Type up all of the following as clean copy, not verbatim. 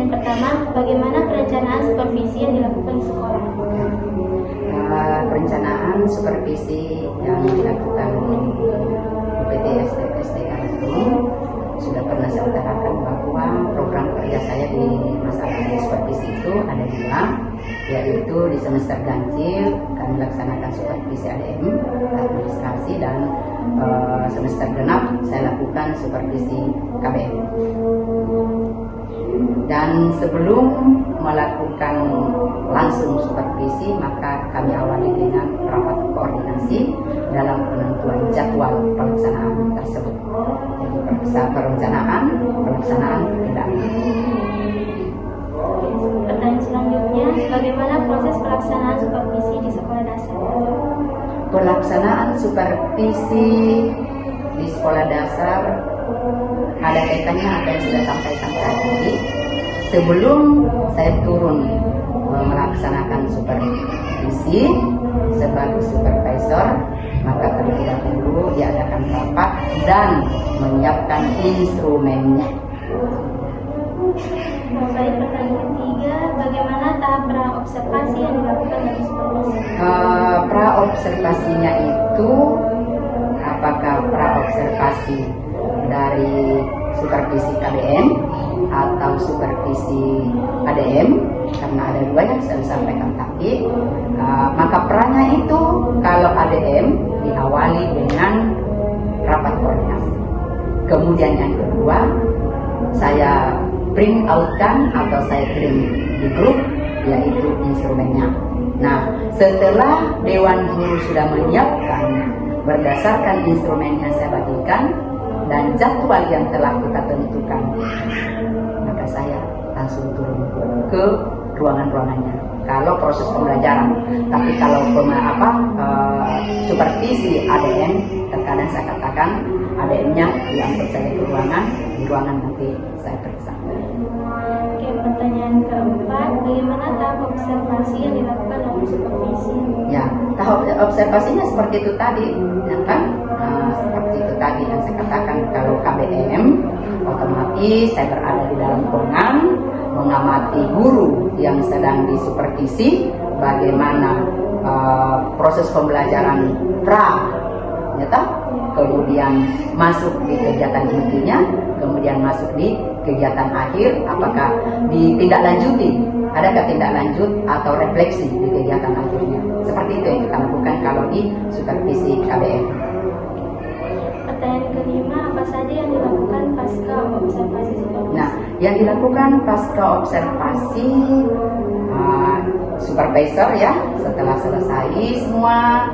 pertama, bagaimana perencanaan supervisi yang dilakukan di sekolah? Perencanaan supervisi yang dilakukan di UPT SD Kampung sudah pernah saya utarakan bahwa program kerja saya di masalah supervisi itu ada dua, yaitu di semester ganjil kami laksanakan supervisi ADM administrasi, dan semester genap saya lakukan supervisi KBM. Dan sebelum melakukan langsung supervisi, maka kami awali dengan rapat koordinasi dalam penentuan jadwal pelaksanaan tersebut. Jadi perencanaan, pelaksanaan, tindakan. Pertanyaan selanjutnya, bagaimana proses pelaksanaan supervisi di sekolah dasar? Pelaksanaan supervisi di sekolah dasar ada kaitannya apa yang sudah sampaikan tadi. Sebelum saya turun melaksanakan supervisi sebagai supervisor, maka terlebih dahulu diadakan rapat dan menyiapkan instrumennya. Baik, pertanyaan ketiga, bagaimana tahap pra-observasi yang dilakukan dari supervisi? Pra-observasinya itu apakah pra-observasi dari supervisi KBM atau supervisi ADM, karena ada dua yang saya sampaikan tadi. Maka perannya itu kalau ADM diawali dengan rapat koordinasi. Kemudian yang kedua, saya print outkan atau saya kirim di grup, yaitu instrumennya. Nah, setelah Dewan Guru sudah menyiapkan berdasarkan instrumen yang saya bagikan dan jadwal yang telah kita tentukan, maka saya langsung turun ke ruangan-ruangannya. Kalau proses pembelajaran, tapi kalau supervisi ADM, terkadang saya katakan ADM-nya diangkut saya ke ruangan, di ruangan nanti saya periksa. Oke, pertanyaan keempat, bagaimana tahap observasi yang dilakukan dalam supervisi? Ya, tahap observasinya seperti itu tadi, ya kan? Seperti itu tadi yang saya katakan. Kalau KBM, otomatis saya berada di dalam ruangan, mengamati guru yang sedang disupervisi, bagaimana proses pembelajaran kemudian masuk di kegiatan intinya, kemudian masuk di kegiatan akhir, apakah ditindaklanjuti, adakah tindak lanjut atau refleksi di kegiatan akhirnya. Seperti itu yang kita lakukan kalau di supervisi KBM. Pertanyaan kelima, apa saja yang dilakukan pasca observasi supervisi? Nah, yang dilakukan pasca observasi supervisor ya, setelah selesai semua,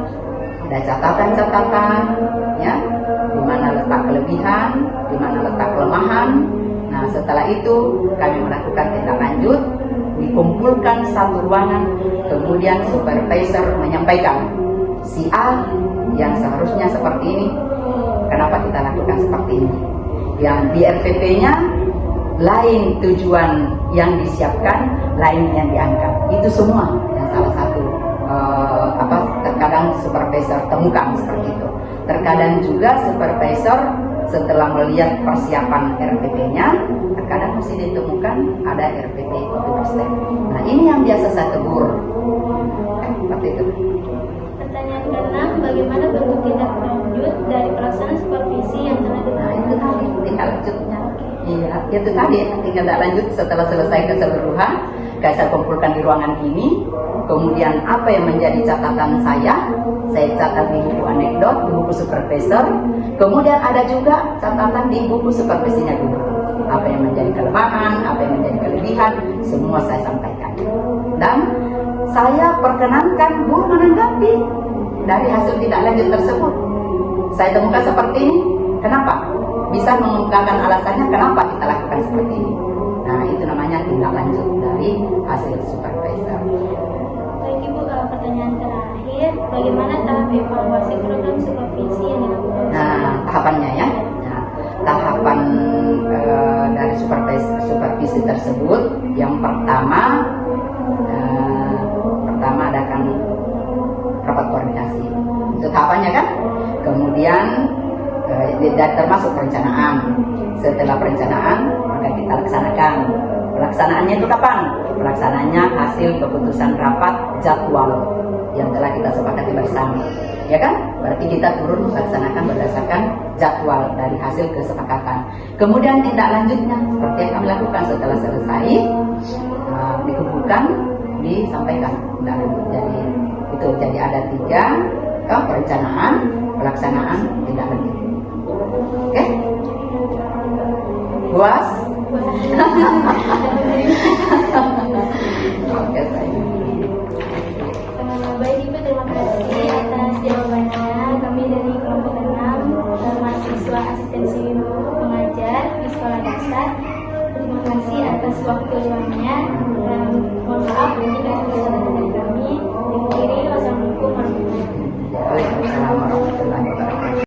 ada catatan-catatan ya, di mana letak kelebihan, di mana letak kelemahan. Nah, setelah itu kami melakukan tindak lanjut, dikumpulkan satu ruangan, kemudian supervisor menyampaikan si A yang seharusnya seperti ini, kenapa kita lakukan seperti ini. Yang di RPP-nya lain tujuan yang disiapkan, lain yang diangkat. Itu semua yang salah satu terkadang supervisor temukan seperti itu. Terkadang juga supervisor setelah melihat persiapan RPP-nya, terkadang mesti ditemukan ada RPP copy paste. Nah, ini yang biasa saya tegur. Seperti itu. Pertanyaan ke-6, bagaimana bentuk tindak lanjut dari pelaksanaan supervisi yang telah dilakukan? Nah, itu tadi tindak lanjutnya. Iya, itu tadi tindak lanjut setelah selesai keseluruhan, saya kumpulkan di ruangan ini. Kemudian apa yang menjadi catatan saya catat di buku anekdot, di buku supervisor. Kemudian ada juga catatan di buku supervisinya dulu. Apa yang menjadi kelemahan, apa yang menjadi kelebihan, semua saya sampaikan. Dan saya perkenankan guru menanggapi dari hasil tindak lanjut tersebut. Saya temukan seperti ini, kenapa? Bisa mengungkapkan alasannya kenapa kita lakukan seperti ini. Nah, itu namanya tindak lanjut dari hasil supervisor. Baik Ibu, pertanyaan terakhir, bagaimana tahap evaluasi program supervisi yang dilakukan? Nah, tahapannya ya. Nah, tahapan dari supervisi tersebut, yang pertama adakan rapat koordinasi. Itu tahapannya kan? Kemudian termasuk perencanaan. Setelah perencanaan, maka kita laksanakan Pelaksanaannya itu kapan? Pelaksanaannya hasil keputusan rapat jadwal yang telah kita sepakati bersama. Ya kan? Berarti kita turun melaksanakan berdasarkan jadwal dari hasil kesepakatan. Kemudian tindak lanjutnya seperti yang kami lakukan setelah selesai, dikumpulkan, disampaikan. Jadi itu jadi ada 3, perencanaan, pelaksanaan, tindak lanjut. Oke? Puas? Oke, saya. Baik Ibu, terima kasih atas jawabannya. Kami dari kelompok 6 mahasiswa asistensi guru pengajar di sekolah dasar. Terima kasih atas waktu luangnya.